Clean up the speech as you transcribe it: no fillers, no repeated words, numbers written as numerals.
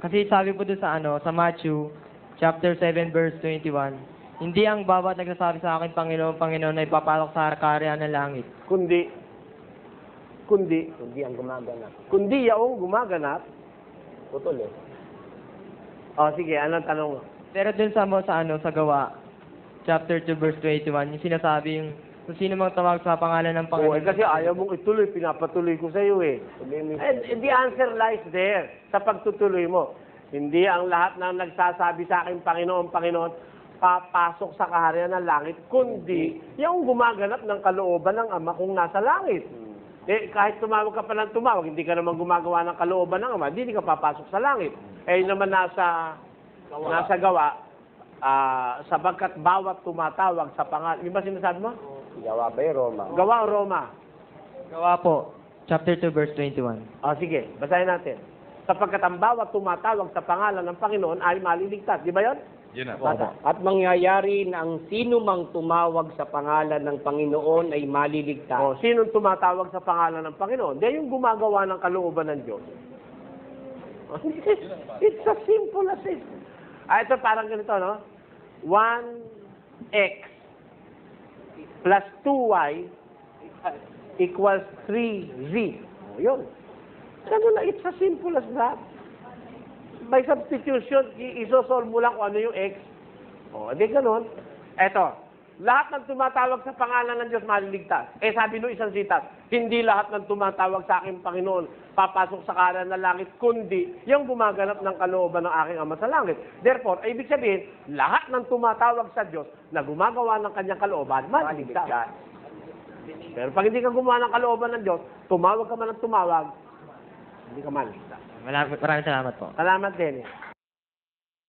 Kasi sabi po doon sa sa Matthew, chapter 7, verse 21, hindi ang bawat nagsasabi sa akin, Panginoon, Panginoon, ay papalok sa kaharian ng langit. Kundi Hindi ang gumaganap. kundi yaong gumaganap. Putol eh. O, sige, anong tanong mo? Pero doon sa Gawa, chapter 2, verse 21, yung sinasabi yung kung sino mang tawag sa pangalan ng Oo, Panginoon. kasi ayaw mong ituloy, pinapatuloy ko sa iyo eh. And the answer lies there, sa pagtutuloy mo. Hindi ang lahat ng nagsasabi sa akin, Panginoon, Panginoon, papasok sa kaharian ng langit, kundi yung gumaganap ng kalooban ng Ama kung nasa langit. Eh, kahit tumawag ka pa ng tumawag, hindi ka naman gumagawa ng kalooban ng Ama, hindi ka papasok sa langit. Eh, yun naman nasa gawa, sapagkat bawat tumatawag sa pangalan, yung ba sinasabi mo? Gawa ba yung Roma? Gawa o Roma? Gawa po, chapter 2, verse 21. Sige, basahin natin. Sapagkat ang bawat tumatawag sa pangalan ng Panginoon ay maliligtas. Di ba yun? Yun na. Bata. At mangyayari na ang sino mang tumawag sa pangalan ng Panginoon ay maliligtas. O, sinong tumatawag sa pangalan ng Panginoon? Di yung gumagawa ng kalooban ng Diyos. It's as simple as it. Ito parang ganito, no? 1x plus 2y equals 3z. O, yun. Ano na, it's as simple as that. By substitution, isosolve mo lang kung ano yung x. O, di ganun. Eto, lahat ng tumatawag sa pangalan ng Diyos maliligtas. Eh, sabi no isang sitat, hindi lahat ng tumatawag sa aking Panginoon papasok sa kanan ng langit, kundi yung gumaganap ng kalooban ng aking Ama sa langit. Therefore, ibig sabihin, lahat ng tumatawag sa Diyos na gumagawa ng kanyang kalooban, maliligtas. Pero pag hindi ka gumawa ng kalooban ng Diyos, tumawag ka man ng tumawag, hindi ka maliligtas. Maraming salamat po. Salamat din.